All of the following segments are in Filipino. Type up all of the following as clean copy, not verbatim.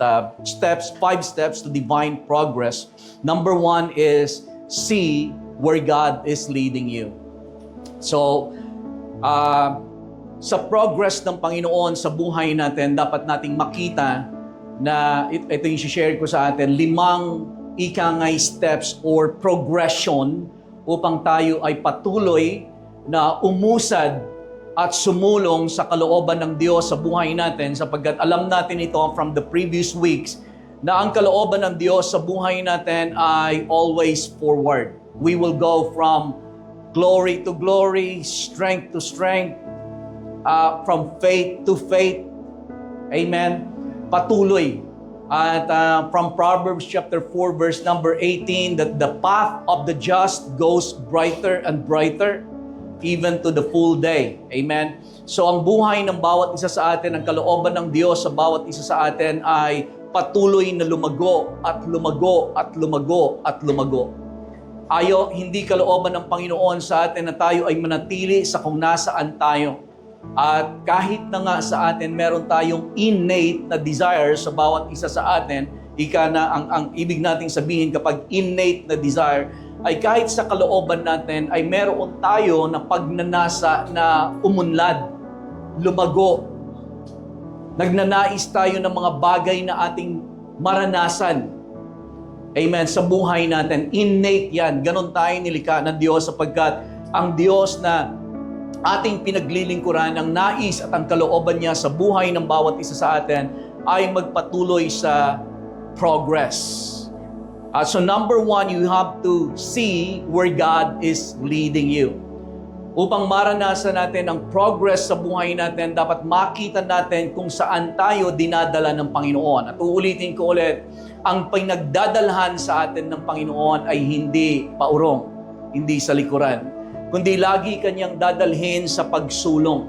5 steps to divine progress. Number 1 is see where God is leading you. So, sa progress ng Panginoon sa buhay natin, dapat nating makita na ito yung share ko sa atin, 5 ikangay steps or progression upang tayo ay patuloy na umusad at sumulong sa kalooban ng Diyos sa buhay natin, sapagkat alam natin ito from the previous weeks na ang kalooban ng Diyos sa buhay natin ay always forward. We will go from glory to glory, strength to strength, from faith to faith. Amen. Patuloy. At from Proverbs chapter 4 verse number 18, that the path of the just goes brighter and brighter even to the full day. Amen. So ang buhay ng bawat isa sa atin, ang kalooban ng Diyos sa bawat isa sa atin ay patuloy na lumago at lumago at lumago at lumago. Hindi kalooban ng Panginoon sa atin na tayo ay manatili sa kung nasaan tayo. At kahit na nga sa atin meron tayong innate na desire sa bawat isa sa atin, ang ibig nating sabihin kapag innate na desire, ay kahit sa kalooban natin ay meron tayo na pagnanasa na umunlad, lumago. Nagnanais tayo ng mga bagay na ating maranasan. Amen. Sa buhay natin, innate yan. Ganon tayo nilikha ng Diyos, sapagkat ang Diyos na ating pinaglilingkuran, ang nais at ang kalooban niya sa buhay ng bawat isa sa atin ay magpatuloy sa progress. So number 1, you have to see where God is leading you. Upang maranasan natin ang progress sa buhay natin, dapat makita natin kung saan tayo dinadala ng Panginoon. At uulitin ko ulit, ang pinagdadalhan sa atin ng Panginoon ay hindi paurong, hindi sa likuran, kundi lagi kanyang dadalhin sa pagsulong.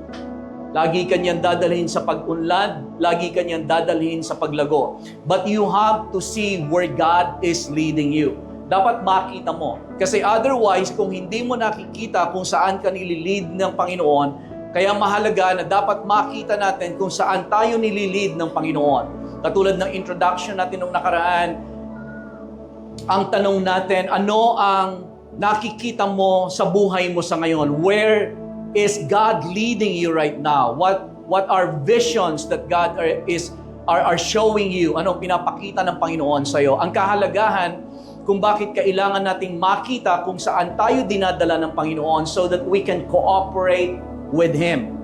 Lagi kanyang dadalhin sa pag-unlad, lagi kanyang dadalhin sa paglago. But you have to see where God is leading you. Dapat makita mo. Kasi otherwise, kung hindi mo nakikita kung saan ka nililid ng Panginoon, kaya mahalaga na dapat makita natin kung saan tayo nililid ng Panginoon. Katulad ng introduction natin nung nakaraan, ang tanong natin, ano ang nakikita mo sa buhay mo sa ngayon? Where is God leading you right now? What are visions that God are showing you? Ano pinapakita ng Panginoon sa iyo? Ang kahalagahan kung bakit kailangan nating makita kung saan tayo dinadala ng Panginoon so that we can cooperate with Him.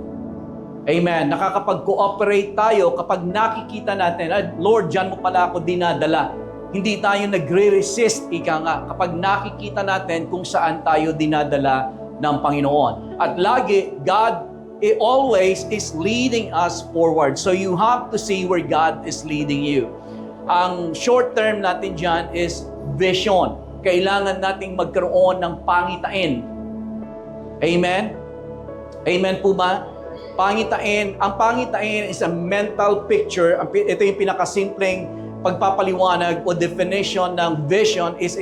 Amen. Nakakapag-cooperate tayo kapag nakikita natin, Lord, dyan mo pala ako dinadala. Hindi tayo nagre-resist, ika nga, kapag nakikita natin kung saan tayo dinadala ng Panginoon. At lagi, God always is leading us forward. So you have to see where God is leading you. Ang short term natin dyan is vision. Kailangan nating magkaroon ng pangitain. Amen? Amen po ba? Pangitain. Ang pangitain is a mental picture. Ito yung pinakasimpleng pagpapaliwanag o definition ng vision is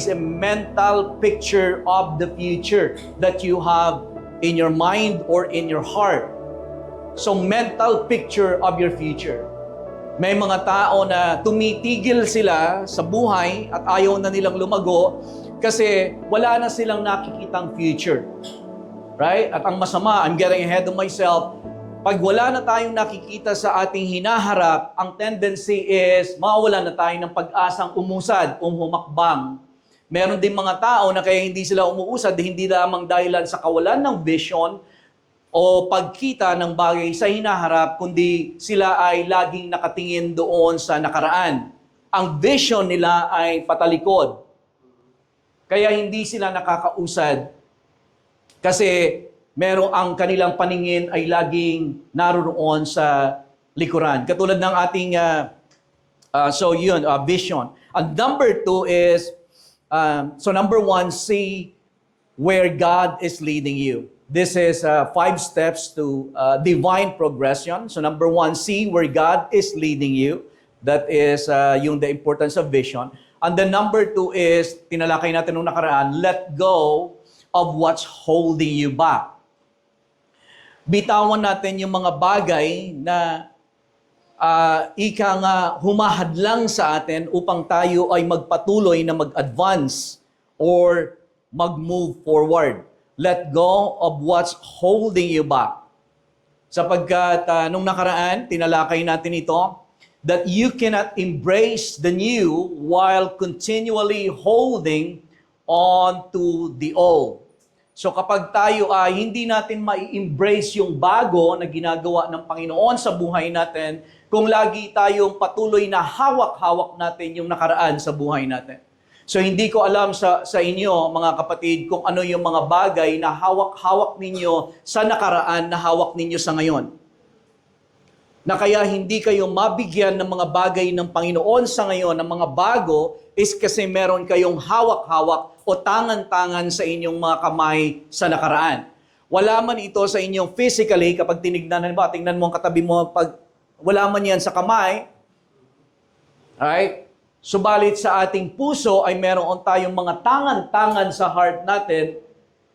a mental picture of the future that you have in your mind or in your heart. So mental picture of your future. May mga tao na tumitigil sila sa buhay at ayaw na nilang lumago kasi wala na silang nakikitang future. Right? At ang masama, I'm getting ahead of myself, pag wala na tayong nakikita sa ating hinaharap, ang tendency is mawala na tayo ng pag-asang umusad o humakbang. Meron din mga tao na kaya hindi sila umuusad, hindi lamang dahilan sa kawalan ng vision o pagkita ng bagay sa hinaharap, kundi sila ay laging nakatingin doon sa nakaraan. Ang vision nila ay patalikod. Kaya hindi sila nakakausad. Kasi ang kanilang paningin ay laging naroon sa likuran. Katulad ng ating, vision. And number 2 is, number 1, see where God is leading you. This is 5 steps to divine progression. So number 1, see where God is leading you. That is the importance of vision. And then number 2 is, tinalakay natin nung nakaraan, let go of what's holding you back. Bitawan natin yung mga bagay na ika nga humahadlang sa atin upang tayo ay magpatuloy na mag-advance or mag-move forward. Let go of what's holding you back. Sapagkat nung nakaraan, tinalakay natin ito, that you cannot embrace the new while continually holding on to the old. So kapag tayo ay hindi natin ma-embrace yung bago na ginagawa ng Panginoon sa buhay natin, kung lagi tayong patuloy na hawak-hawak natin yung nakaraan sa buhay natin. So hindi ko alam sa inyo, mga kapatid, kung ano yung mga bagay na hawak-hawak ninyo sa nakaraan na hawak ninyo sa ngayon. Na kaya hindi kayo mabigyan ng mga bagay ng Panginoon sa ngayon, ng mga bago, is kasi meron kayong hawak-hawak o tangan-tangan sa inyong mga kamay sa nakaraan. Wala man ito sa inyong physically, kapag tingnan mo ang katabi mo, pag wala man yan sa kamay, alright? Subalit sa ating puso ay meron tayong mga tangan-tangan sa heart natin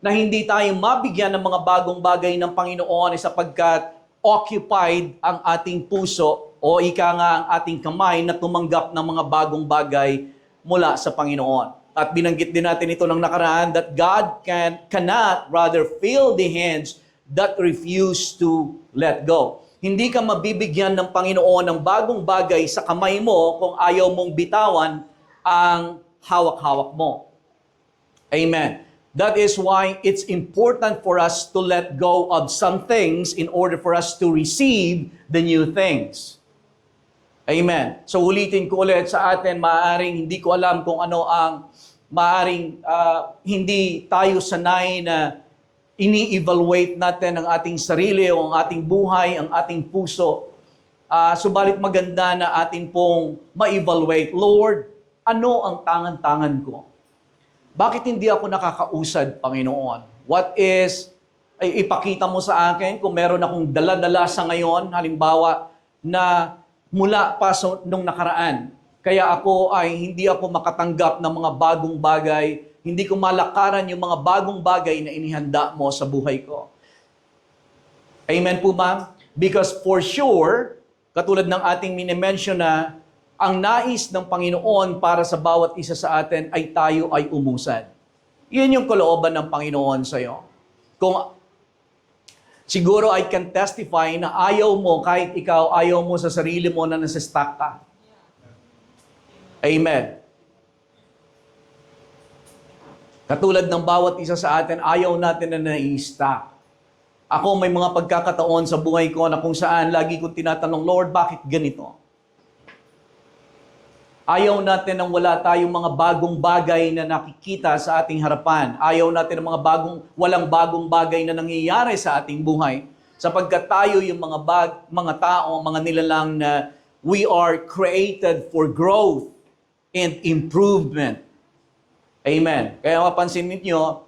na hindi tayo mabigyan ng mga bagong bagay ng Panginoon sapagkat occupied ang ating puso o ika nga ang ating kamay na tumanggap ng mga bagong bagay mula sa Panginoon. At binanggit din natin ito ng nakaraan that God cannot rather fill the hands that refuse to let go. Hindi ka mabibigyan ng Panginoon ng bagong bagay sa kamay mo kung ayaw mong bitawan ang hawak-hawak mo. Amen. That is why it's important for us to let go of some things in order for us to receive the new things. Amen. So ulitin ko ulit sa atin, maaaring hindi ko alam kung ano ang maaaring hindi tayo sanay na ini-evaluate natin ang ating sarili o ang ating buhay, ang ating puso. Subalit maganda na atin pong ma-evaluate, Lord, ano ang tangan-tangan ko? Bakit hindi ako nakakausad, Panginoon? What is, ay ipakita mo sa akin kung meron akong dala-dala sa ngayon, halimbawa, na mula pa nung nakaraan. Kaya hindi ako makatanggap ng mga bagong bagay, hindi ko malakaran yung mga bagong bagay na inihanda mo sa buhay ko. Amen po, ma'am? Because for sure, katulad ng ating minimension na, ang nais ng Panginoon para sa bawat isa sa atin ay tayo ay umusad. Yun yung kalooban ng Panginoon sa iyo. Kung siguro I can testify na ayaw mo, kahit ikaw, ayaw mo sa sarili mo na nasa-stuck ka. Amen. Katulad ng bawat isa sa atin, ayaw natin na nai-stuck. Ako may mga pagkakataon sa buhay ko na kung saan lagi kong tinatanong, Lord, bakit ganito? Ayaw natin nang wala tayong mga bagong bagay na nakikita sa ating harapan. Ayaw natin ng walang bagong bagay na nangyayari sa ating buhay. Sapagkat tayo yung mga tao, mga nilalang na we are created for growth and improvement. Amen. Kaya mapansin ninyo,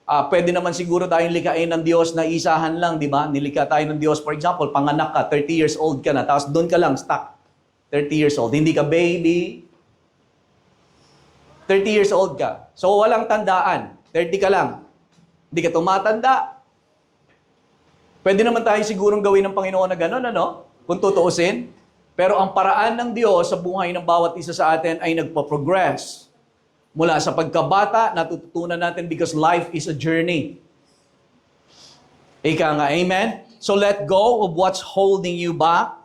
pwede naman siguro tayong likain ng Diyos na isahan lang, di ba? Nilikha tayo ng Diyos, for example, panganak ka, 30 years old ka na, tapos doon ka lang, stuck. 30 years old. Hindi ka baby. 30 years old ka. So, walang tandaan. 30 ka lang. Hindi ka tumatanda. Pwede naman tayo sigurong gawin ng Panginoon na gano'n, ano? Kung tutuusin. Pero ang paraan ng Diyos sa buhay ng bawat isa sa atin ay nagpo-progress. Mula sa pagkabata, natututunan natin because life is a journey. Ika nga, amen? So let go of what's holding you back.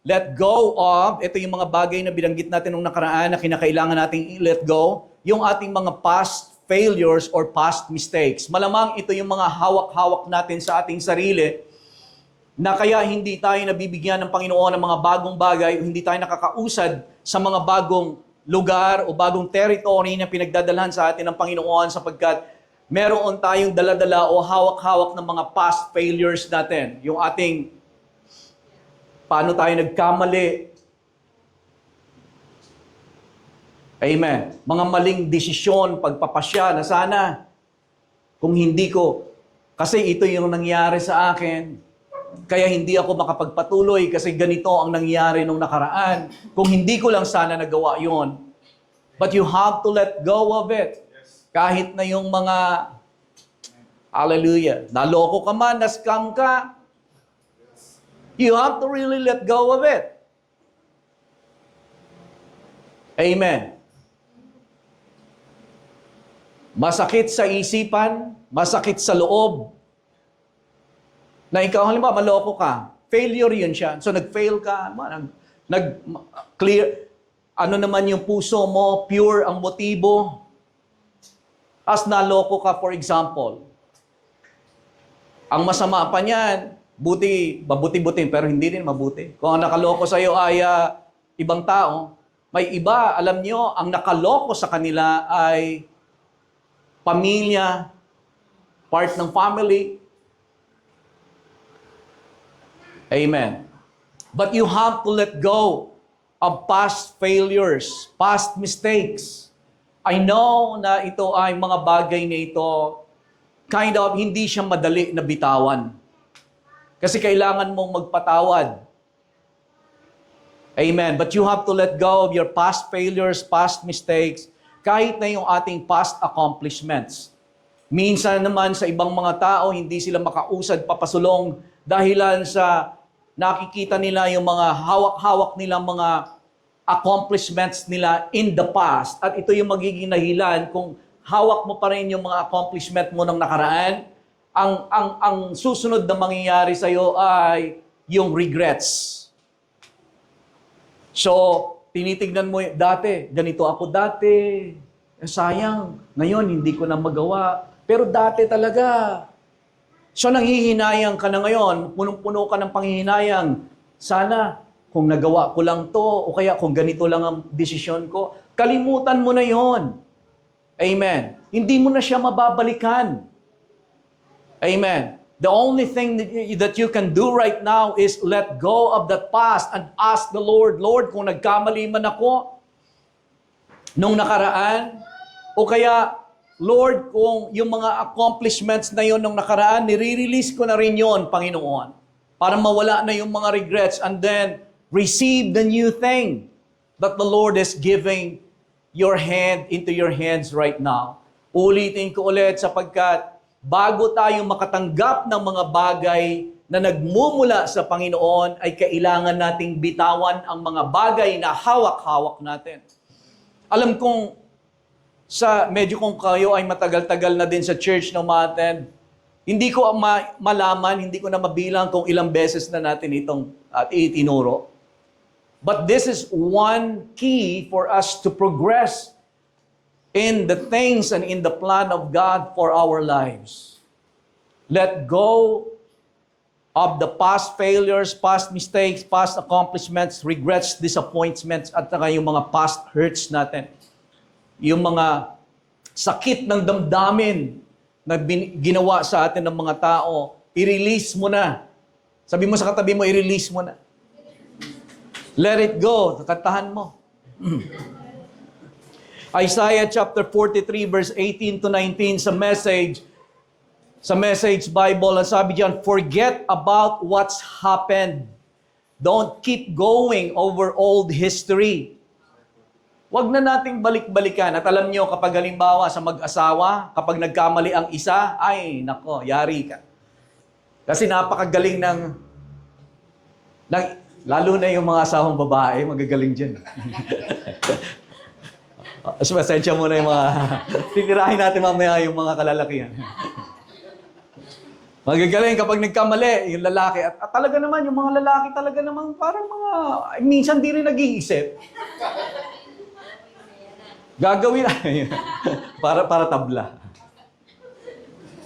Let go of, ito yung mga bagay na binanggit natin nung nakaraan na kinakailangan nating let go, yung ating mga past failures or past mistakes. Malamang ito yung mga hawak-hawak natin sa ating sarili na kaya hindi tayo nabibigyan ng Panginoon ng mga bagong bagay, hindi tayo nakakausad sa mga bagong lugar o bagong territory na pinagdadalhan sa atin ng Panginoon sapagkat meron tayong daladala o hawak-hawak ng mga past failures natin. Yung ating paano tayo nagkamali. Amen. Mga maling desisyon, pagpapasya na sana kung hindi ko, kasi ito yung nangyari sa akin, kaya hindi ako makapagpatuloy kasi ganito ang nangyari nung nakaraan. Kung hindi ko lang sana nagawa yon. But you have to let go of it. Kahit na yung mga, hallelujah, naloko ka man, na-scam ka, you have to really let go of it. Amen. Masakit sa isipan, masakit sa loob, na ikaw, halimbawa, maloko ka. Failure yun siya. So, nag-fail ka, clear, ano naman yung puso mo, pure ang motibo. As naloko ka, for example. Ang masama pa niyan, mabuti-buti, pero hindi din mabuti. Kung ang nakaloko sa'yo ay ibang tao, may iba, alam nyo, ang nakaloko sa kanila ay pamilya, part ng family. Amen. But you have to let go of past failures, past mistakes. I know na ito ay mga bagay na ito, hindi siya madali na bitawan. Kasi kailangan mong magpatawad. Amen. But you have to let go of your past failures, past mistakes, kahit na yung ating past accomplishments. Minsan naman sa ibang mga tao, hindi sila makausad papasulong dahilan sa nakikita nila yung mga hawak-hawak nilang mga accomplishments nila in the past. At ito yung magiging dahilan kung hawak mo pa rin yung mga accomplishment mo ng nakaraan, ang susunod na mangyayari sa iyo ay yung regrets. So, tinitignan mo, dati, ganito ako dati. Sayang, ngayon hindi ko na magawa. Pero dati talaga. So, nanghihinayang ka na ngayon, punong-puno ka ng panghihinayang. Sana, kung nagawa ko lang to, o kaya kung ganito lang ang desisyon ko, kalimutan mo na yon. Amen. Hindi mo na siya mababalikan. Amen. The only thing that you can do right now is let go of that past and ask the Lord, Lord, kung nagkamali man ako nung nakaraan, o kaya, Lord, kung yung mga accomplishments na yon nung nakaraan, nire-release ko na rin yon, Panginoon, para mawala na yung mga regrets and then receive the new thing that the Lord is giving your hand into your hands right now. Ulitin ko ulit sapagkat bago tayo makatanggap ng mga bagay na nagmumula sa Panginoon, ay kailangan nating bitawan ang mga bagay na hawak-hawak natin. Alam kong medyo kung kayo ay matagal-tagal na din sa church na umattend, hindi ko malaman, hindi ko na mabilang kung ilang beses na natin itong itinuro. But this is one key for us to progress in the things and in the plan of God for our lives. Let go of the past failures, past mistakes, past accomplishments, regrets, disappointments, at saka yung mga past hurts natin. Yung mga sakit ng damdamin na ginawa sa atin ng mga tao, i-release mo na. Sabi mo sa katabi mo, i-release mo na. Let it go. Kantahan mo. Isaiah chapter 43 verse 18 to 19 sa Message Bible, ang sabi diyan, forget about what's happened. Don't keep going over old history. Huwag na nating balik-balikan. At alam nyo, kapag halimbawa sa mag-asawa, kapag nagkamali ang isa, ay, nako, yari ka. Kasi napakagaling lalo na yung mga asawang babae, magagaling dyan. Pasensya muna yung mga, titirahin natin mamaya yung mga kalalakihan. Magagaling kapag nagkamali, yung lalaki. At talaga naman, yung mga lalaki talaga naman, parang minsan di rin nag-iisip. Gagawin na. para tabla.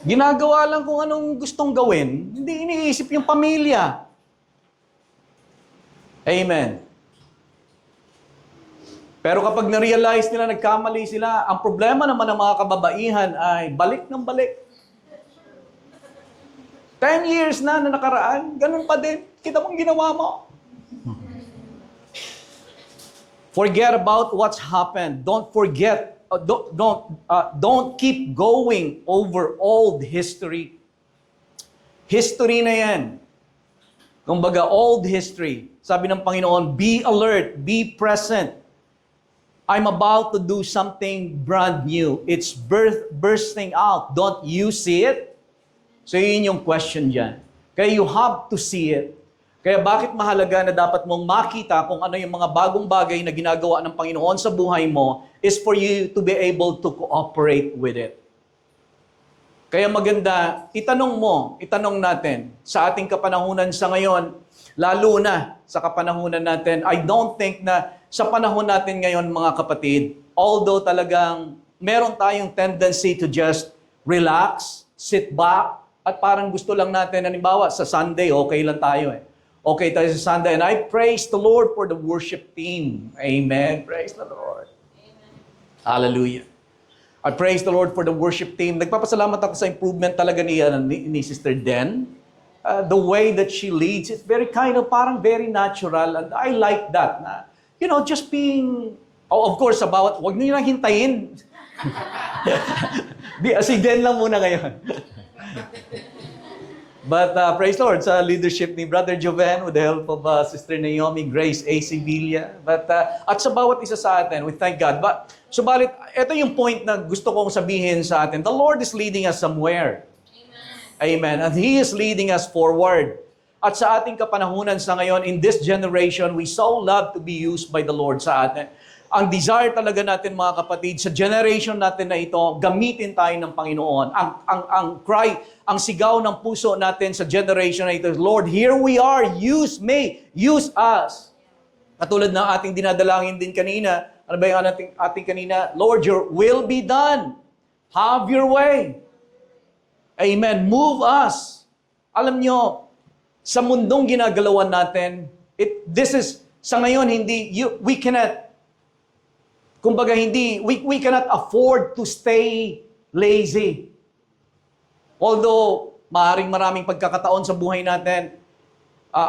Ginagawa lang kung anong gustong gawin, hindi iniisip yung pamilya. Amen. Pero kapag na-realize nila, nagkamali sila, ang problema naman ng mga kababaihan ay balik ng balik. 10 years na nakaraan, ganun pa din. Kita mong ginawa mo. Forget about what's happened. Don't forget. Don't keep going over old history. History na yan. Kumbaga, old history. Sabi ng Panginoon, be alert, be present. I'm about to do something brand new. It's bursting out. Don't you see it? So yun yung question dyan. Kaya you have to see it. Kaya bakit mahalaga na dapat mong makita kung ano yung mga bagong bagay na ginagawa ng Panginoon sa buhay mo is for you to be able to cooperate with it. Kaya maganda, itanong natin sa ating kapanahunan sa ngayon, lalo na sa kapanahunan natin, I don't think na sa panahon natin ngayon mga kapatid, although talagang meron tayong tendency to just relax, sit back, at parang gusto lang natin, halimbawa sa Sunday, okay lang tayo eh. Okay tayo sa Sunday, and I praise the Lord for the worship team. Amen. Praise the Lord. Amen. Hallelujah. I praise the Lord for the worship team. Nagpapasalamat ako sa improvement talaga ni Sister Den. The way that she leads, it's very kind of parang very natural. And I like that. Na, just being, of course, wag niyo nang hintayin. Si Den lang muna ngayon. But praise Lord sa leadership ni Brother Joven with the help of Sister Naomi, Grace A. Sevilla. At sa bawat isa sa atin, we thank God. Subalit, ito yung point na gusto kong sabihin sa atin. The Lord is leading us somewhere. Amen. And He is leading us forward. At sa ating kapanahunan sa ngayon, in this generation, we so love to be used by the Lord sa atin. Ang desire talaga natin mga kapatid, sa generation natin na ito, gamitin tayo ng Panginoon. Ang cry, ang sigaw ng puso natin sa generation na ito, Lord, here we are, use me, use us. Katulad ng ating dinadalangin din kanina, ano ba yung ating kanina? Lord, your will be done. Have your way. Amen. Move us. Alam nyo, sa mundong ginagalawan natin, sa ngayon, we cannot, we cannot afford to stay lazy. Although, maraming pagkakataon sa buhay natin,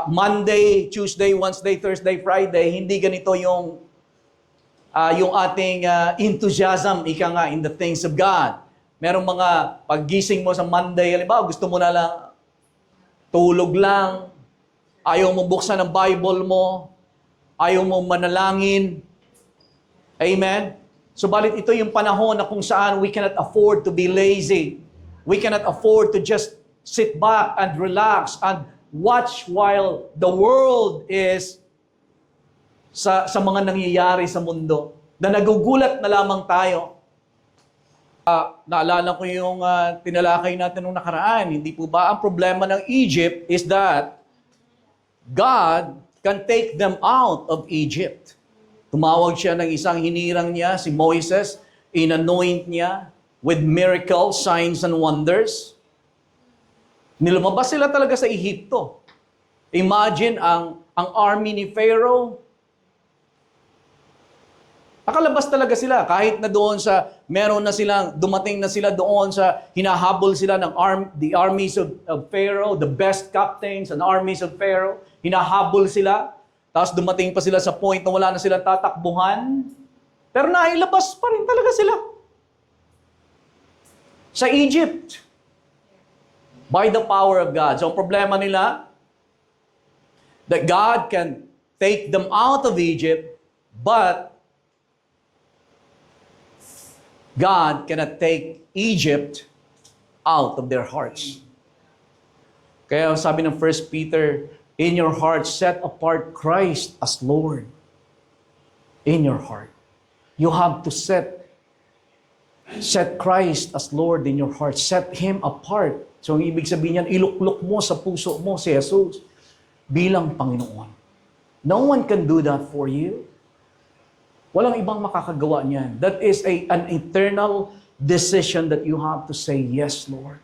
Monday, Tuesday, Wednesday, Thursday, Friday, hindi ganito yung ating enthusiasm, in the things of God. Merong mga paggising mo sa Monday, halimbawa, gusto mo na lang, tulog lang, ayaw mo buksan ang Bible mo, ayaw mo manalangin. Amen? Subalit ito yung panahon na kung saan we cannot afford to be lazy. We cannot afford to just sit back and relax and watch while the world is sa mga nangyayari sa mundo. Na nagugulat na lamang tayo. Naalala ko yung tinalakay natin nung nakaraan. Hindi po ba ang problema ng Egypt is that God can take them out of Egypt. Tumawag siya ng isang hinirang niya, si Moises, inanoint niya with miracles, signs, and wonders. Nilumabas sila talaga sa Ehipto. Imagine ang army ni Pharaoh. Nakalabas talaga sila kahit na doon dumating na sila doon sa hinahabol sila ng the armies of Pharaoh, the best captains and armies of Pharaoh. Hinahabol sila. Tapos dumating pa sila sa point na wala na sila tatakbuhan. Pero nailabas pa rin talaga sila. Sa Egypt. By the power of God. So ang problema nila, that God can take them out of Egypt, but God cannot take Egypt out of their hearts. Kaya sabi ng 1 Peter, in your heart, set apart Christ as Lord. In your heart. You have to set Christ as Lord in your heart. Set Him apart. So, ang ibig sabihin niyan, iluklok mo sa puso mo si Jesus bilang Panginoon. No one can do that for you. Walang ibang makakagawa niyan. That is an eternal decision that you have to say, yes, Lord.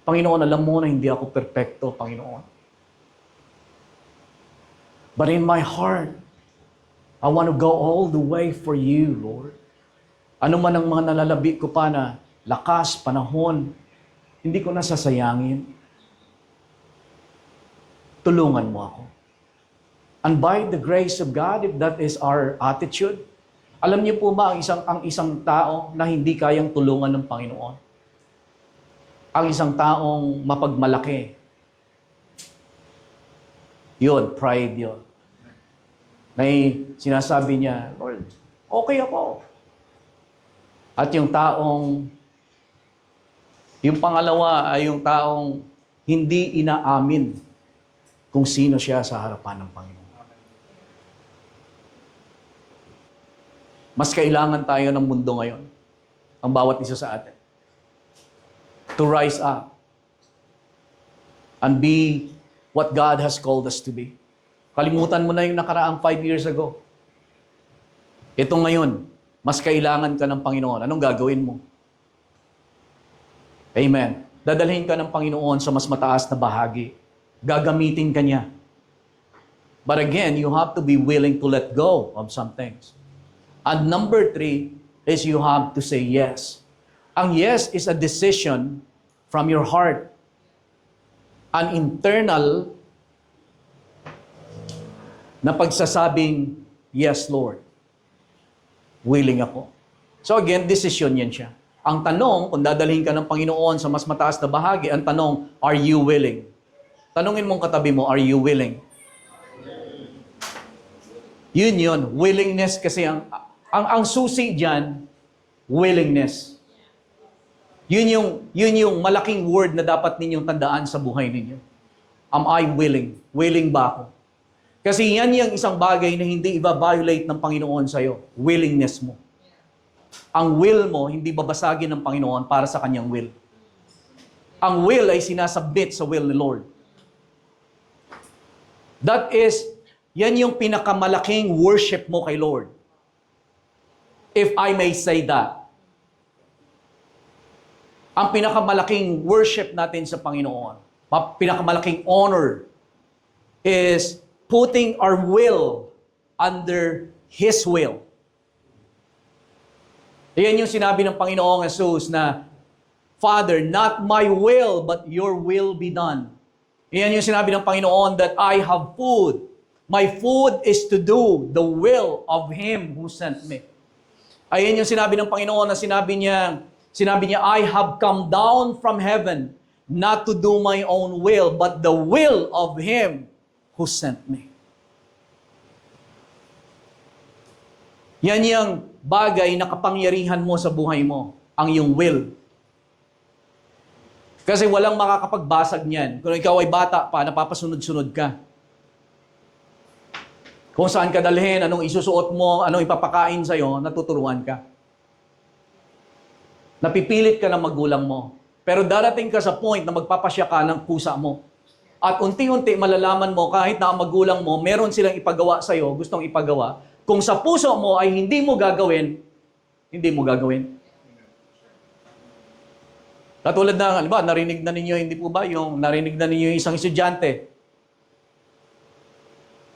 Panginoon, alam mo na hindi ako perfecto, Panginoon. But in my heart, I want to go all the way for you, Lord. Ano man ang mga nalalabi ko pa na lakas, panahon, hindi ko nasasayangin. Tulungan mo ako. And by the grace of God, if that is our attitude, alam niyo po ba ang isang tao na hindi kayang tulungan ng Panginoon? Ang isang taong mapagmalaki. Yun, pride yun. May sinasabi niya, Lord, okay ako. At yung pangalawa ay yung taong hindi inaamin kung sino siya sa harapan ng Panginoon. Mas kailangan tayo ng mundo ngayon, ang bawat isa sa atin, to rise up and be what God has called us to be. Kalimutan mo na yung nakaraang 5 years ago. Ito ngayon, mas kailangan ka ng Panginoon. Anong gagawin mo? Amen. Dadalhin ka ng Panginoon sa mas mataas na bahagi. Gagamitin ka niya. But again, you have to be willing to let go of some things. And number 3 is you have to say yes. Ang yes is a decision from your heart. An internal na pagsasabing, yes, Lord. Willing ako. So again, decision yan siya. Ang tanong, kung dadalhin ka ng Panginoon sa mas mataas na bahagi, ang tanong, are you willing? Tanungin mong katabi mo, are you willing? Yun. Willingness kasi ang susi dyan, willingness. Yun yung malaking word na dapat ninyong tandaan sa buhay ninyo. Am I willing? Willing ba ako? Kasi yan yung isang bagay na hindi i-violate ng Panginoon sa'yo. Willingness mo. Ang will mo, hindi babasagin ng Panginoon para sa kanyang will. Ang will ay sinasubmit sa will ni Lord. That is, yan yung pinakamalaking worship mo kay Lord. If I may say that. Ang pinakamalaking worship natin sa Panginoon, pinakamalaking honor is putting our will under His will. Yan yung sinabi ng Panginoong Jesus na, Father, not my will, but your will be done. Yan yung sinabi ng Panginoon that I have food. My food is to do the will of Him who sent me. Ayan yung sinabi ng Panginoon na sinabi niya, I have come down from heaven not to do my own will, but the will of Him who sent me. Yan yung bagay na kapangyarihan mo sa buhay mo, ang iyong will. Kasi walang makakapagbasag niyan. Kung ikaw ay bata pa, napapasunod-sunod ka. Kung saan ka dalhin, anong isusuot mo, anong ipapakain sa'yo, natuturuan ka. Napipilit ka ng magulang mo. Pero darating ka sa point na magpapasya ka ng pusa mo. At unti-unti malalaman mo, kahit na ang magulang mo, meron silang ipagawa sa'yo, gustong ipagawa. Kung sa puso mo ay hindi mo gagawin, hindi mo gagawin. Katulad na, halimbawa, narinig na ninyo, hindi po ba, yung narinig na ninyo yung isang estudyante.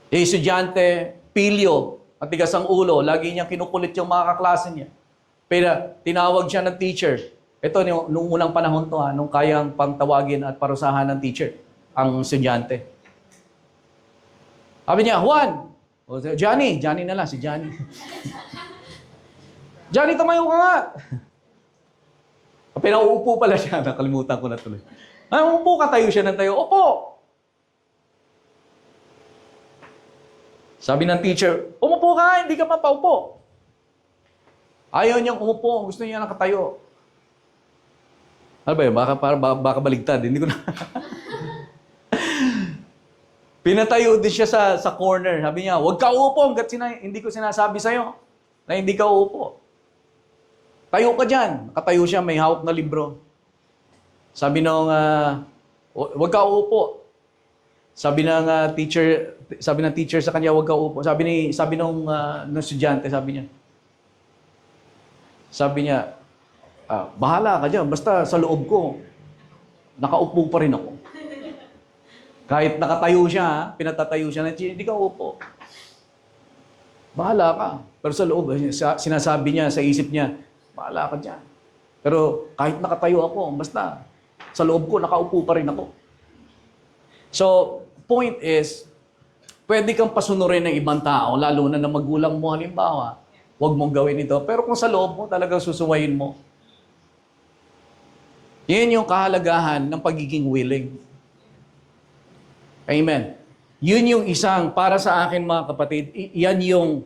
Yung estudyante, pilyo, at tigas ang ulo, lagi niyang kinukulit yung mga kaklase niya. Pero tinawag siya ng teacher. Ito, nung unang panahon to, nung kayang pangtawagin at parusahan ng teacher, ang estudyante. Sabi niya, Juan, o Johnny na lang, si Johnny. Johnny, tumayo ka nga. Pinauupo pala siya, nakalimutan ko na tuloy. Upo ka, tayo siya ng tayo. Opo! Sabi ng teacher, umupo ka, hindi ka mapaupo. Ayaw niyang umupo, gusto niya nakatayo. Ano ba yun? Baka baligtad. Hindi ko na... Pinatayo din siya sa corner. Sabi niya, huwag ka upo hanggat hindi ko sinasabi sa'yo na hindi ka uupo. Tayo ka dyan. Nakatayo siya, may hawak na libro. Sabi nung, huwag ka uupo. Sabi ng teacher sa kanya, huwag ka uupo. Sabi nung estudyante, sabi niya, bahala ka dyan, basta sa loob ko, nakaupo pa rin ako. Kahit nakatayo siya, pinatatayo siya, hindi ka upo. Bahala ka. Pero sa loob, sinasabi niya sa isip niya, bahala ka dyan. Pero kahit nakatayo ako, basta sa loob ko, nakaupo pa rin ako. So, point is, pwede kang pasunurin ng ibang tao, lalo na magulang mo halimbawa, huwag mong gawin ito. Pero kung sa loob mo, talagang susuwayin mo. Yan yung kahalagahan ng pagiging willing. Amen. Yun yung isang, para sa akin mga kapatid, yan yung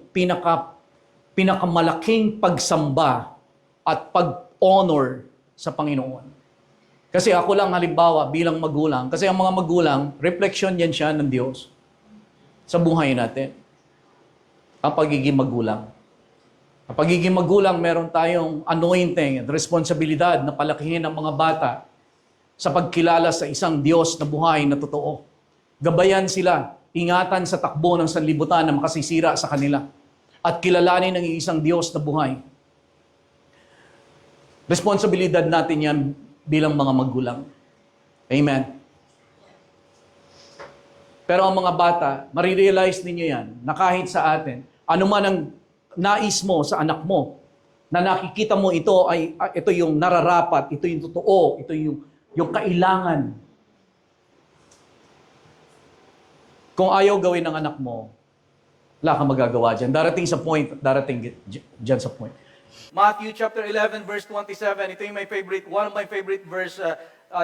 pinakamalaking pagsamba at pag-honor sa Panginoon. Kasi ako lang halimbawa bilang magulang, kasi ang mga magulang, reflection yan siya ng Diyos sa buhay natin. Ang pagiging magulang. Ang pagiging magulang, meron tayong anointing at responsibilidad na palakihin ang mga bata sa pagkilala sa isang Diyos na buhay na totoo. Gabayan sila, ingatan sa takbo ng sanlibutan na makasisira sa kanila at kilalanin ng isang Diyos na buhay. Responsibilidad natin yan bilang mga magulang. Amen. Pero ang mga bata, marirealize ninyo yan na kahit sa atin, ano man ang nais mo sa anak mo, na nakikita mo ito yung nararapat, ito yung totoo, ito yung kailangan. Kung ayaw gawin ng anak mo, wala kang magagawa dyan. Darating dyan sa point. Matthew chapter 11 verse 27, ito yung one of my favorite verse.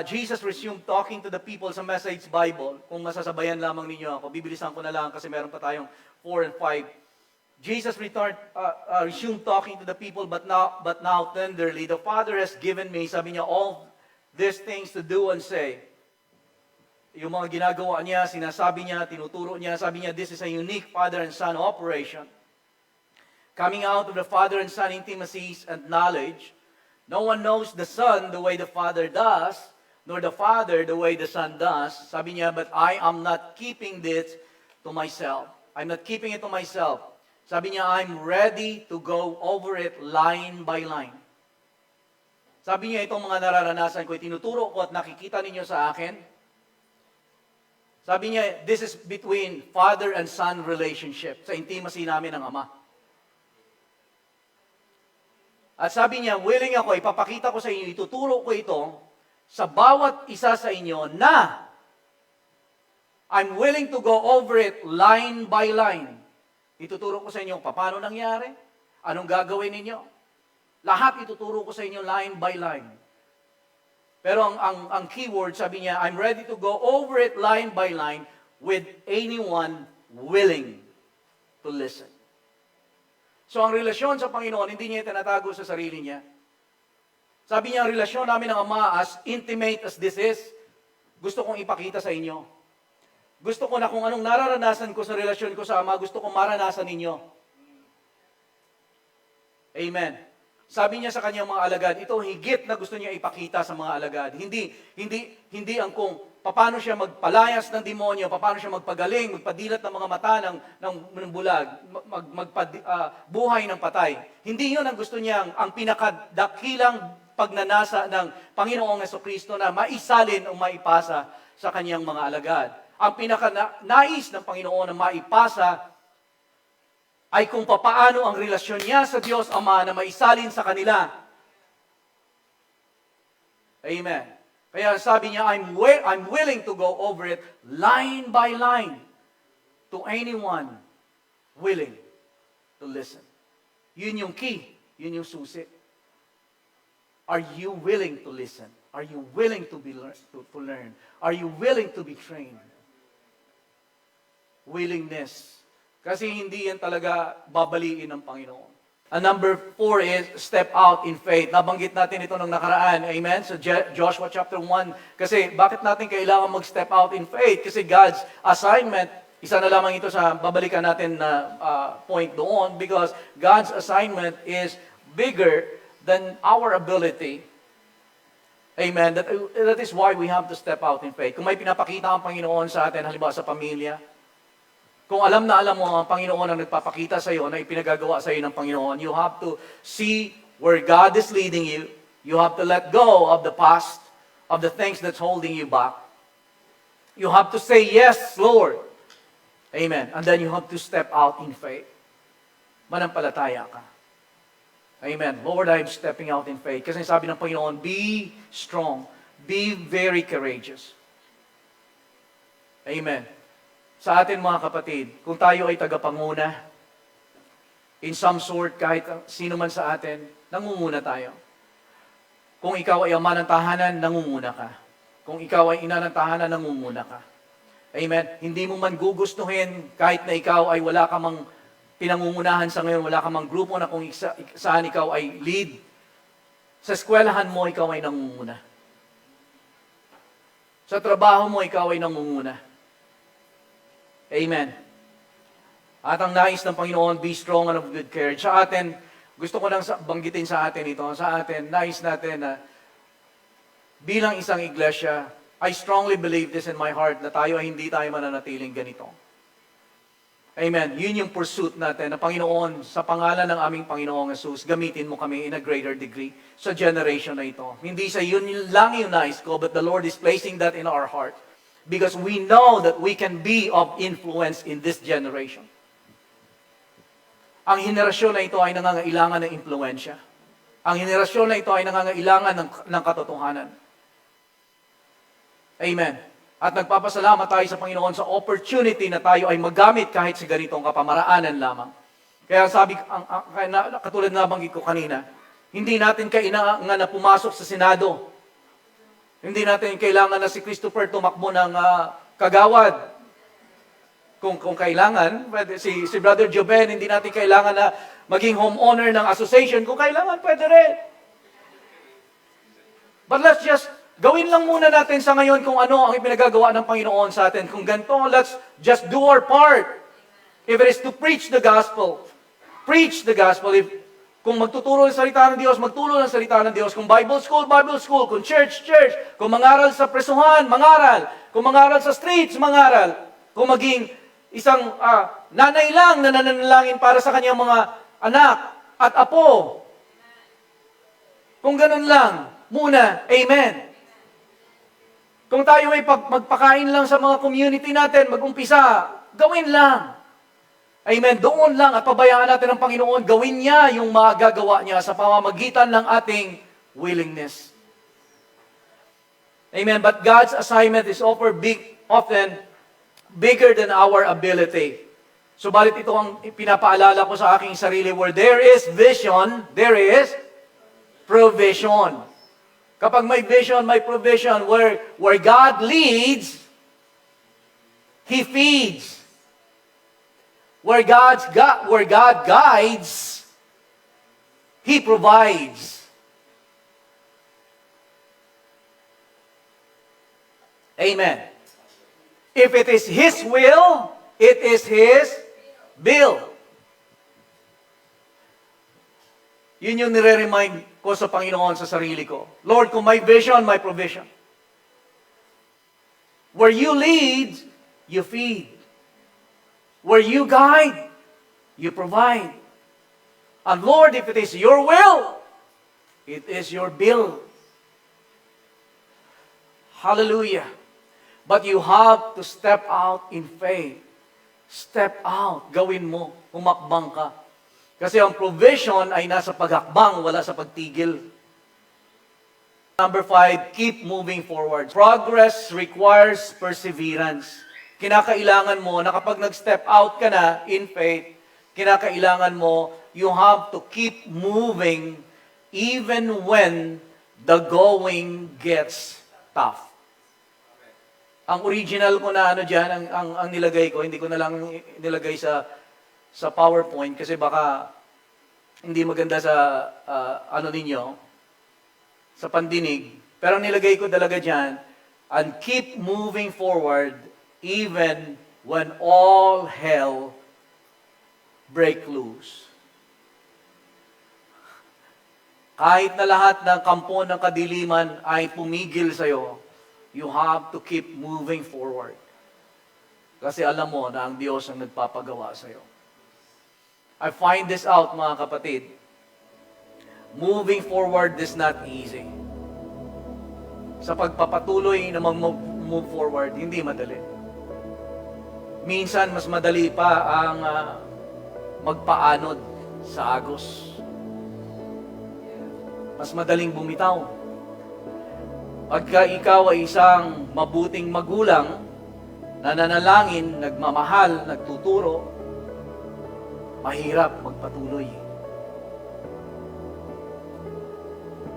Jesus resumed talking to the people sa Message Bible. Kung masasabayan lamang ninyo ako, bibilisan ko na lang kasi meron pa tayong 4 and 5. Jesus resumed talking to the people, but now tenderly, the Father has given me, sabi niya, all these things to do and say. Yung mga ginagawa niya, sinasabi niya, tinuturo niya, sabi niya, this is a unique Father and Son operation. Coming out of the Father and Son intimacies and knowledge, no one knows the Son the way the Father does, nor the Father the way the Son does. Sabi niya, but I am not keeping this to myself. I'm not keeping it to myself. Sabi niya, I'm ready to go over it line by line. Sabi niya, itong mga nararanasan ko, tinuturo ko at nakikita ninyo sa akin. Sabi niya, this is between father and son relationship, sa intimacy namin ng Ama. At sabi niya, willing ako, ipapakita ko sa inyo, ituturo ko ito sa bawat isa sa inyo na I'm willing to go over it line by line. Ituturo ko sa inyo paano nangyari, anong gagawin ninyo. Lahat ituturo ko sa inyo line by line. Pero ang keyword, sabi niya, I'm ready to go over it line by line with anyone willing to listen. So ang relasyon sa Panginoon, hindi niya itinatago sa sarili niya. Sabi niya, ang relasyon namin ng Ama, as intimate as this is, gusto kong ipakita sa inyo. Gusto ko na kung anong nararanasan ko sa relasyon ko sa Ama, gusto kong maranasan ninyo. Amen. Sabi niya sa kanyang mga alagad, ito higit na gusto niya ipakita sa mga alagad. Hindi ang kung paano siya magpalayas ng demonyo, paano siya magpagaling, magpadilat ng mga mata ng bulag, buhay ng patay. Hindi yun ang gusto niya, ang pinakadakilang pagnanasa ng Panginoong Jesucristo na maisalin o maipasa sa kanyang mga alagad. Ang pinakanais ng Panginoon na maipasa ay kung papaano ang relasyon niya sa Diyos Ama na maisalin sa kanila. Amen. Kaya sabi niya, I'm willing to go over it line by line to anyone willing to listen. Yun yung key. Yun yung susi. Are you willing to listen? Are you willing to learn? Are you willing to be trained? Willingness. Kasi hindi yan talaga babaliin ng Panginoon. And number 4 is step out in faith. Nabanggit natin ito nung nakaraan. Amen? So Joshua chapter 1. Kasi bakit natin kailangan mag-step out in faith? Kasi God's assignment, isa na lamang ito sa babalikan natin na point doon, because God's assignment is bigger than our ability. Amen? That is why we have to step out in faith. Kung may pinapakita ang Panginoon sa atin, halimbawa sa pamilya, kung alam mo ang Panginoon ang nagpapakita sa iyo na ipinagagawa sa iyo ng Panginoon, you have to see where God is leading you. You have to let go of the past, of the things that's holding you back. You have to say, yes, Lord. Amen. And then you have to step out in faith. Manampalataya ka. Amen. Lord, I'm stepping out in faith. Kasi sabi ng Panginoon, be strong. Be very courageous. Amen. Sa atin mga kapatid, kung tayo ay tagapanguna, in some sort, kahit sino man sa atin, nangunguna tayo. Kung ikaw ay ama ng tahanan, nangunguna ka. Kung ikaw ay ina ng tahanan, nangunguna ka. Amen? Hindi mo man gugustuhin, kahit na ikaw ay wala ka mang pinangungunahan sa ngayon, wala ka mang grupo na kung saan ikaw ay lead. Sa eskwelahan mo, ikaw ay nangunguna. Sa trabaho mo, ikaw ay nangunguna. Amen. At ang nais ng Panginoon, be strong and of good courage. Sa atin, gusto ko lang banggitin sa atin ito. Sa atin, nais natin na bilang isang iglesia, I strongly believe this in my heart na tayo ay hindi tayo mananatiling ganito. Amen. Yun yung pursuit natin na Panginoon, sa pangalan ng aming Panginoong Jesus, gamitin mo kami in a greater degree sa generation na ito. Hindi sa yun lang yung nais ko, but the Lord is placing that in our heart. Because we know that we can be of influence in this generation. Ang henerasyon na ito ay nangangailangan ng impluensya. Ang henerasyon na ito ay nangangailangan ng katotohanan. Amen. At nagpapasalamat tayo sa Panginoon sa opportunity na tayo ay magamit kahit sa ganitong kapamaraanan lamang. Kaya katulad na banggit ko kanina, hindi natin kailangan na pumasok sa Senado. Hindi natin kailangan na si Christopher tumakbo ng kagawad. Kung kailangan, si Brother Joben, hindi natin kailangan na maging homeowner ng association. Kung kailangan, pwede rin. But let's just gawin lang muna natin sa ngayon kung ano ang ipinagagawa ng Panginoon sa atin. Kung ganito, let's just do our part. If it is to preach the gospel, preach the gospel. Kung magtuturo ng salita ng Diyos, magturo ng salita ng Diyos. Kung Bible school, Bible school. Kung church, church. Kung mangaral sa presuhan, mangaral. Kung mangaral sa streets, mangaral. Kung maging isang nanay lang na nananalangin para sa kanyang mga anak at apo. Kung ganun lang, muna, amen. Kung tayo ay magpakain lang sa mga community natin, mag-umpisa, gawin lang. Amen. Doon lang at pabayaan natin ang Panginoon, gawin niya yung magagawa niya sa pamamagitan ng ating willingness. Amen. But God's assignment is often bigger than our ability. Subalit ito ang pinapaalala ko sa aking sarili, where there is vision, there is provision. Kapag may vision, may provision, where God leads, He feeds. Where God guides, He provides. Amen. If it is His will, it is His bill. Yun yung nire-remind ko sa Panginoon sa sarili ko. Lord, kung may vision, may provision. Where you lead, you feed. Where you guide, you provide. And Lord, if it is your will, it is your bill. Hallelujah. But you have to step out in faith. Step out. Gawin mo. Umakbang ka. Kasi ang provision ay nasa paghakbang, wala sa pagtigil. Number 5, keep moving forward. Progress requires perseverance. Kinakailangan mo na kapag nag-step out ka na in faith, kinakailangan mo, you have to keep moving even when the going gets tough. Ang original ko na dyan, ang nilagay ko, hindi ko na lang nilagay sa PowerPoint kasi baka hindi maganda sa ninyo, sa pandinig. Pero nilagay ko talaga dyan, and keep moving forward even when all hell break loose. Kahit na lahat ng kampo ng kadiliman ay pumigil sa'yo, you have to keep moving forward. Kasi alam mo na ang Diyos ang nagpapagawa sa'yo. I find this out, mga kapatid. Moving forward is not easy. Sa pagpapatuloy na mag-move forward, hindi madali. Minsan, mas madali pa ang magpaanod sa agos. Mas madaling bumitaw. Pagka ikaw ay isang mabuting magulang, nananalangin, nagmamahal, nagtuturo, mahirap magpatuloy.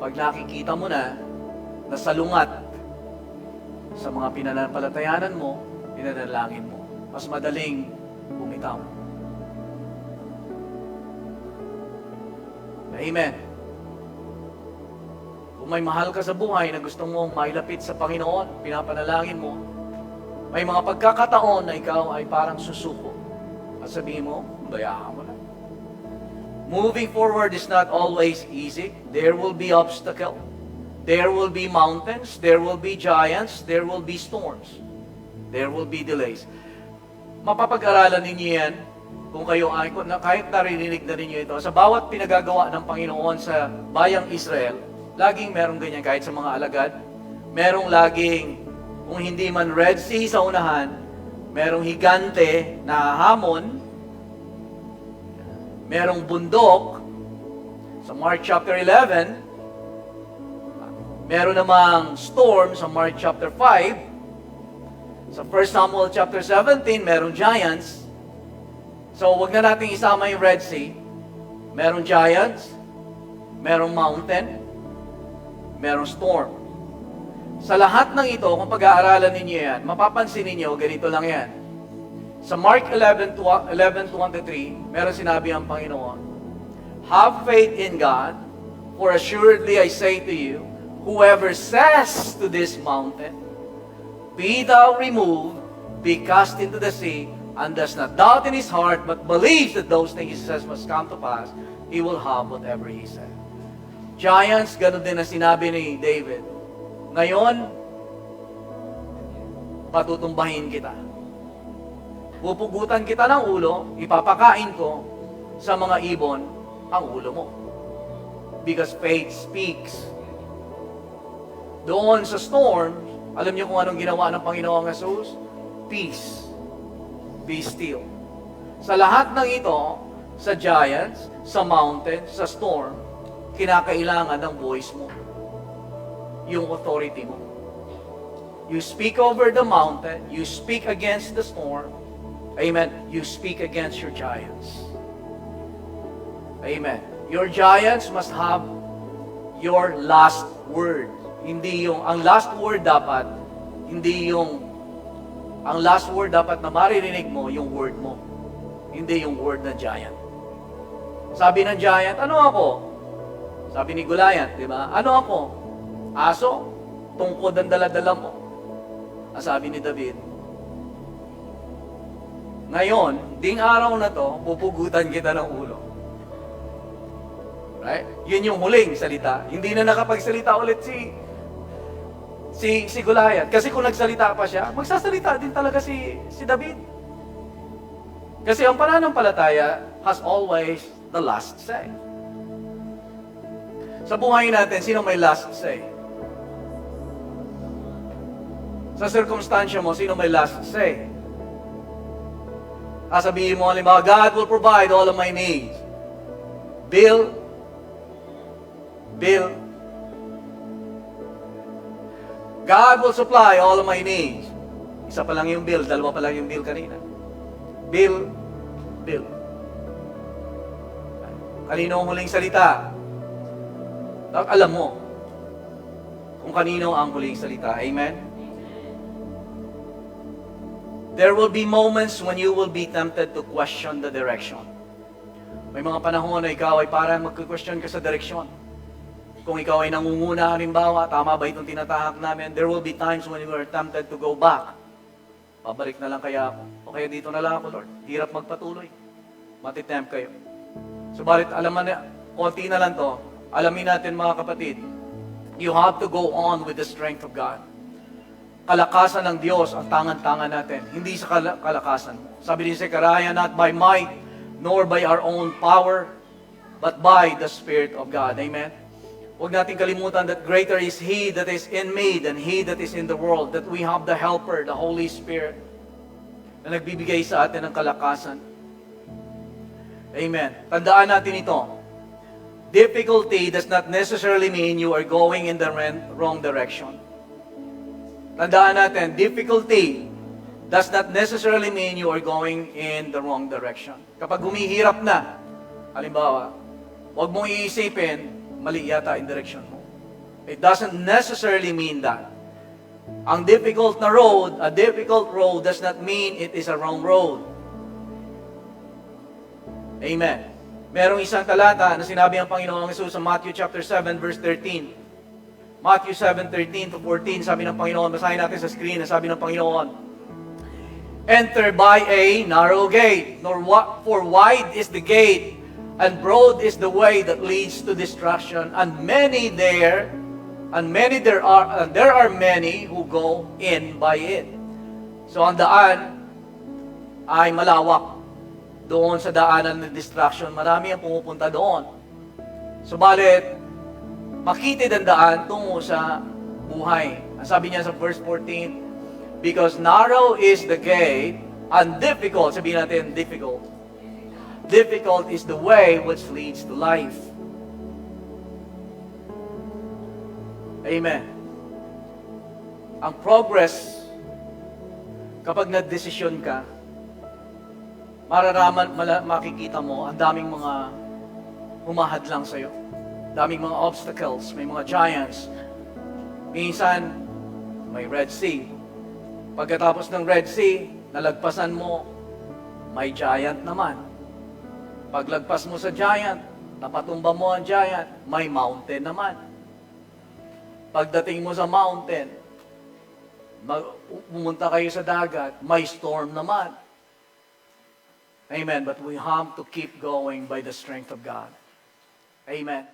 Pag nakikita mo na salungat sa mga pinanampalatayanan mo, pinanalangin mo, mas madaling bumitaw. Amen. Kung may mahal ka sa buhay na gusto mong mailapit sa Panginoon, pinapanalangin mo, may mga pagkakataon na ikaw ay parang susuko. At sabihin mo, bayaan mo na. Moving forward is not always easy. There will be obstacle. There will be mountains. There will be giants. There will be storms. There will be delays. Mapapag-aralan ninyo yan kung kayo ay, kahit narinig na ninyo ito, sa bawat pinagagawa ng Panginoon sa bayang Israel, laging merong ganyan kahit sa mga alagad. Merong laging, kung hindi man Red Sea sa unahan, merong higante na hamon, merong bundok sa Mark chapter 11, meron namang storm sa Mark chapter 5, sa 1 Samuel chapter 17, merong giants. So, wag na natin isama yung Red Sea. Merong giants, merong mountain, merong storm. Sa lahat ng ito, kung pag-aaralan ninyo yan, mapapansin ninyo, ganito lang yan. Sa Mark 11:23, meron sinabi ang Panginoon, have faith in God, for assuredly I say to you, whoever says to this mountain, be thou removed, be cast into the sea, and does not doubt in his heart, but believes that those things he says must come to pass, he will have whatever he said. Giants, ganun din ang sinabi ni David. Ngayon, patutumbahin kita. Pupugutan kita ng ulo, ipapakain ko sa mga ibon ang ulo mo. Because faith speaks. Doon sa storm, alam niyo kung anong ginawa ng Panginoong Jesus? Peace. Be still. Sa lahat ng ito, sa giants, sa mountain, sa storm, kinakailangan ng voice mo. Yung authority mo. You speak over the mountain, you speak against the storm, amen, you speak against your giants. Amen. Your giants must have your last word. Hindi yung, ang last word dapat, hindi yung, ang last word dapat na maririnig mo, yung word mo. Hindi yung word ng giant. Sabi ng giant, ano ako? Sabi ni Goliath, di ba? Ano ako? Aso? Tungkod ang dala-dala mo. Ang sabi ni David, ngayon, ding araw na to, pupugutan kita ng ulo. Right? Yun yung huling salita. Hindi na nakapagsalita ulit si Goliath. Kasi kung nagsalita pa siya, magsasalita din talaga si David. Kasi ang pananampalataya has always the last say. Sa buhay natin, sino may last say? Sa circumstansya mo, sino may last say? Sabihin mo, halimbawa, God will provide all of my needs. Bill. God will supply all of my needs. Isa pa lang yung bill, dalawa pa lang yung bill kanina. Bill. Kanino ang huling salita? Alam mo kung kanino ang huling salita. Amen? There will be moments when you will be tempted to question the direction. May mga panahon na ikaw ay parang mag-question ka sa direksyon. Kung ikaw ay nangunguna, halimbawa, tama ba itong tinatahak namin? There will be times when you are tempted to go back. Pabalik na lang kaya ako. O kaya dito na lang ako, Lord. Hirap magpatuloy. Matitempt kayo. Subalit, alam mo na, konti na lang to. Alamin natin mga kapatid, you have to go on with the strength of God. Kalakasan ng Diyos ang tangan-tangan natin, hindi sa kalakasan. Sabi ni Zechariah, not by might, nor by our own power, but by the Spirit of God. Amen? Huwag natin kalimutan that greater is He that is in me than he that is in the world, that we have the Helper, the Holy Spirit, na nagbibigay sa atin ng kalakasan. Amen. Tandaan natin ito. Difficulty does not necessarily mean you are going in the wrong direction. Tandaan natin, difficulty does not necessarily mean you are going in the wrong direction. Kapag humihirap na, halimbawa, huwag mong iisipin, mali yata yung direction mo. It doesn't necessarily mean that. Ang difficult na road, a difficult road does not mean it is a wrong road. Amen. Merong isang talata na sinabi ang Panginoong Jesus sa Matthew chapter 7 verse 13. Matthew 7:13 to 14, sabi ng Panginoon, basahin natin sa screen, sabi ng Panginoon, enter by a narrow gate, for wide is the gate, and broad is the way that leads to destruction, and there are many who go in by it. So ang daan ay malawak. Doon sa daanan ng destruction, marami ang pumupunta doon. Subalit, makitid ang daan tungo sa buhay. Ang sabi niya sa verse 14, because narrow is the gate, and difficult, sabihin natin, difficult. Difficult is the way which leads to life. Amen. Ang progress, kapag nagdesisyon ka, makikita mo, ang daming mga humahadlang sa'yo. Daming mga obstacles, may mga giants. Minsan, may Red Sea. Pagkatapos ng Red Sea, nalagpasan mo, may giant naman. Paglagpas mo sa giant, napatumba mo ang giant, may mountain naman. Pagdating mo sa mountain, pumunta kayo sa dagat, may storm naman. Amen. But we have to keep going by the strength of God. Amen.